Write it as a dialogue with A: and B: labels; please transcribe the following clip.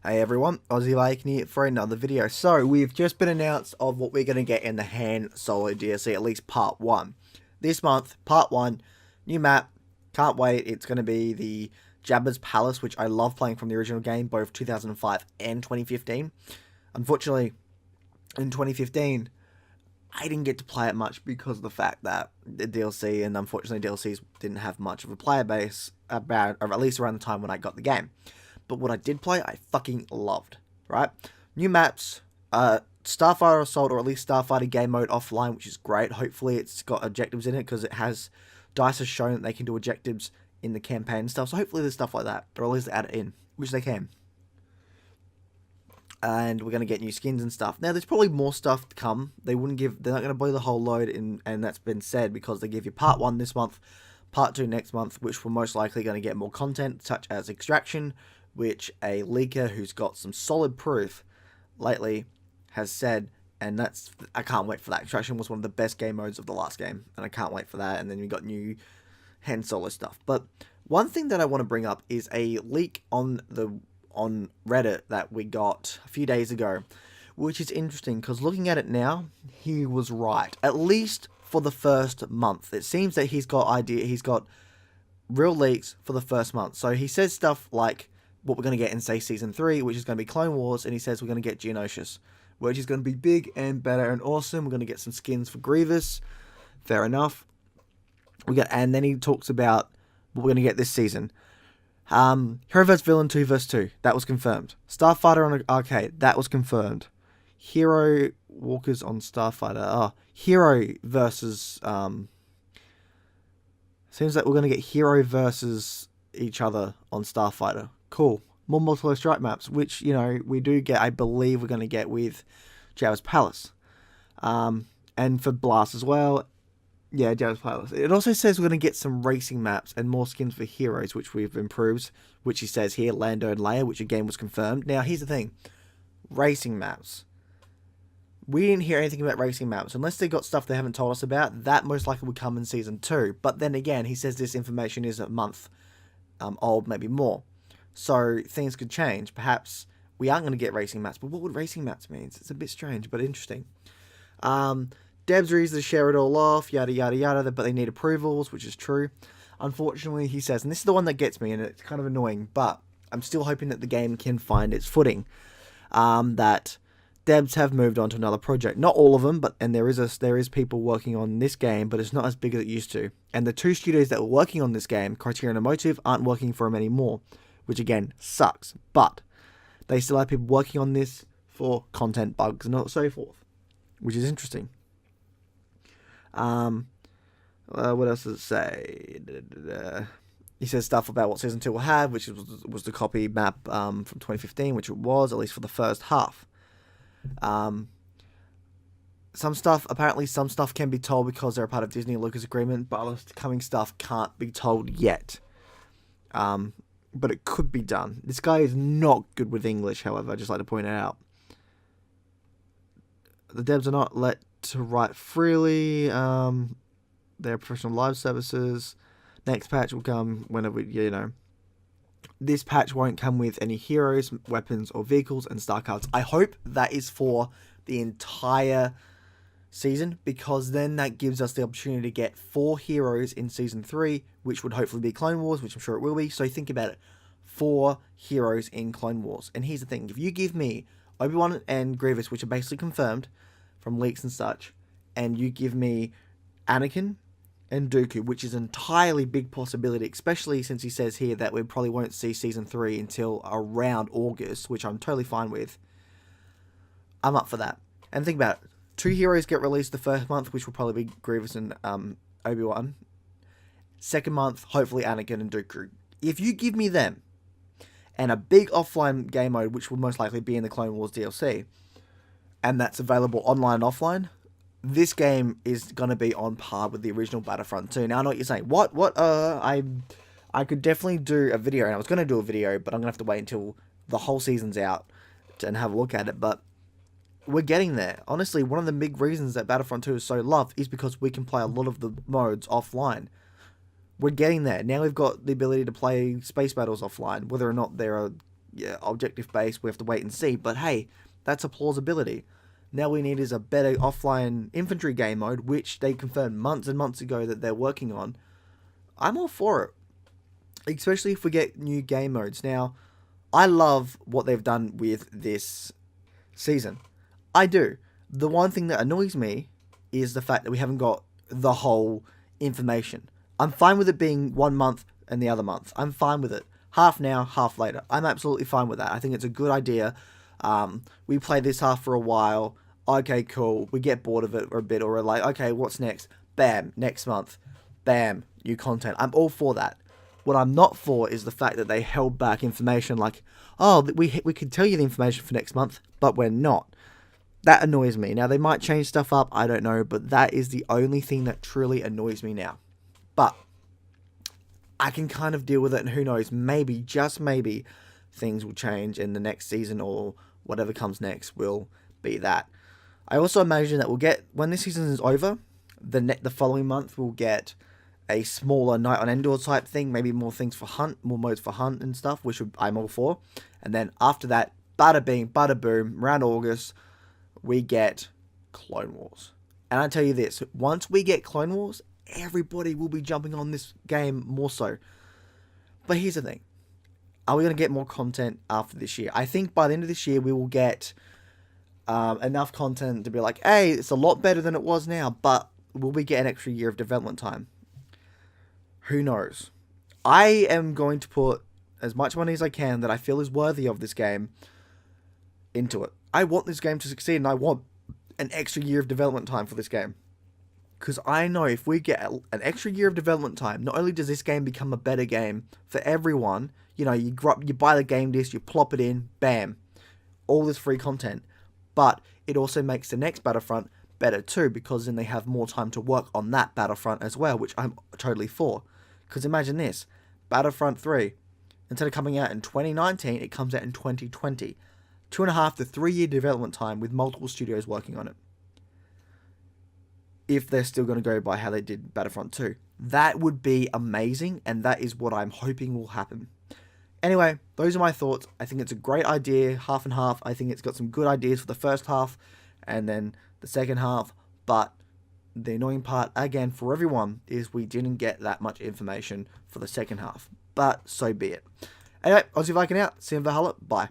A: Hey everyone, Aussie VIking here for another video. So, we've just been announced of what we're going to get in the Han Solo DLC, at least part 1. This month, part 1, new map, can't wait, it's going to be the Jabba's Palace, which I love playing from the original game, both 2005 and 2015. Unfortunately, in 2015, I didn't get to play it much because of the fact that the DLC, and unfortunately DLCs didn't have much of a player base, about, or at least around the time when I got the game. But what I did play, I fucking loved, right? New maps, Starfighter Assault, or at least Starfighter game mode offline, which is great. Hopefully it's got objectives in it, because DICE has shown that they can do objectives in the campaign and stuff, so hopefully there's stuff like that, or at least add it in, which they can. And we're going to get new skins and stuff. Now, there's probably more stuff to come. They're not going to blow the whole load, and that's been said, because they give you part 1 this month, part 2 next month, which we're most likely going to get more content, such as Extraction, which a leaker who's got some solid proof lately has said, and I can't wait for that. Extraction was one of the best game modes of the last game, and I can't wait for that. And then we got new Han Solo stuff. But one thing that I want to bring up is a leak on Reddit that we got a few days ago, which is interesting, because looking at it now, he was right, at least for the first month. It seems that he's got real leaks for the first month. So he says stuff like what we're going to get in, say, Season 3, which is going to be Clone Wars, and he says we're going to get Geonosis, which is going to be big and better and awesome. We're going to get some skins for Grievous. Fair enough. And then he talks about what we're going to get this season. Hero vs. Villain 2 vs. 2. That was confirmed. Starfighter on arcade. That was confirmed. Hero Walkers on Starfighter. Hero versus... seems like we're going to get Hero versus each other on Starfighter. Cool. More multiple strike maps, which, we do get, I believe we're going to get with Jabba's Palace. And for Blast as well. Yeah, Jabba's Palace. It also says we're going to get some racing maps and more skins for heroes, which we've improved, which he says here, Lando and Leia, which again was confirmed. Now, here's the thing. Racing maps. We didn't hear anything about racing maps. Unless they got stuff they haven't told us about, that most likely would come in Season 2. But then again, he says this information is a month old, maybe more. So things could change. Perhaps we aren't going to get racing maps, but what would racing maps mean? It's a bit strange, but interesting. Deb's reasons to share it all off, yada, yada, yada, but they need approvals, which is true. Unfortunately, he says, and this is the one that gets me, and it's kind of annoying, but I'm still hoping that the game can find its footing, that Debs have moved on to another project. Not all of them, and there is people working on this game, but it's not as big as it used to. And the 2 studios that were working on this game, Criterion and Motive, aren't working for them anymore, which again sucks. But they still have people working on this for content bugs and so forth, which is interesting. What else does it say? He says stuff about what Season 2 will have, which was the copy map from 2015, which it was, at least for the first half. Some stuff can be told because they're a part of Disney and Lucas agreement, but other coming stuff can't be told yet. But it could be done. This guy is not good with English, however, I'd just like to point it out. The devs are not let to write freely. They're professional live services. Next patch will come whenever, This patch won't come with any heroes, weapons, or vehicles and star cards. I hope that is for the entire season, because then that gives us the opportunity to get 4 heroes in Season 3, which would hopefully be Clone Wars, which I'm sure it will be. So think about it. 4 heroes in Clone Wars. And here's the thing. If you give me Obi-Wan and Grievous, which are basically confirmed from leaks and such, and you give me Anakin and Dooku, which is an entirely big possibility, especially since he says here that we probably won't see Season 3 until around August, which I'm totally fine with. I'm up for that. And think about it. 2 heroes get released the first month, which will probably be Grievous and Obi-Wan. Second month, hopefully Anakin and Dooku. If you give me them, and a big offline game mode, which will most likely be in the Clone Wars DLC, and that's available online and offline, this game is going to be on par with the original Battlefront 2. Now, I know what you're saying. What? I could definitely do a video, and I was going to do a video, but I'm going to have to wait until the whole season's out and have a look at it, but we're getting there. Honestly, one of the big reasons that Battlefront 2 is so loved is because we can play a lot of the modes offline. We're getting there. Now we've got the ability to play space battles offline, whether or not they're yeah, objective based. We have to wait and see. But hey, that's a plausibility. Now we need is a better offline infantry game mode, which they confirmed months and months ago that they're working on. I'm all for it, especially if we get new game modes. Now, I love what they've done with this season. I do. The one thing that annoys me is the fact that we haven't got the whole information. I'm fine with it being 1 month and the other month. I'm fine with it. Half now, half later. I'm absolutely fine with that. I think it's a good idea. We play this half for a while. Okay, cool. We get bored of it for a bit, or we're like, okay, what's next? Bam, next month. Bam, new content. I'm all for that. What I'm not for is the fact that they held back information like, oh, we could tell you the information for next month, but we're not. That annoys me. Now, they might change stuff up, I don't know, but that is the only thing that truly annoys me now. But I can kind of deal with it, and who knows, maybe, just maybe, things will change in the next season, or whatever comes next will be that. I also imagine that we'll get, when this season is over, the following month we'll get a smaller Night on Endor type thing, maybe more things for hunt, more modes for hunt and stuff, which I'm all for. And then after that, bada bing, bada boom, around August, we get Clone Wars. And I tell you this, once we get Clone Wars, everybody will be jumping on this game more so. But here's the thing. Are we going to get more content after this year? I think by the end of this year, we will get enough content to be like, hey, it's a lot better than it was now, but will we get an extra year of development time? Who knows? I am going to put as much money as I can that I feel is worthy of this game into it. I want this game to succeed, and I want an extra year of development time for this game. Because I know if we get an extra year of development time, not only does this game become a better game for everyone, you know, you buy the game disc, you plop it in, bam, all this free content. But it also makes the next Battlefront better too, because then they have more time to work on that Battlefront as well, which I'm totally for. Because imagine this, Battlefront 3, instead of coming out in 2019, it comes out in 2020. 2.5 to 3 year development time with multiple studios working on it. If they're still going to go by how they did Battlefront 2. That would be amazing, and that is what I'm hoping will happen. Anyway, those are my thoughts. I think it's a great idea, half and half. I think it's got some good ideas for the first half, and then the second half. But the annoying part, again, for everyone, is we didn't get that much information for the second half. But so be it. Anyway, Aussie Viking out. See you in Valhalla. Bye.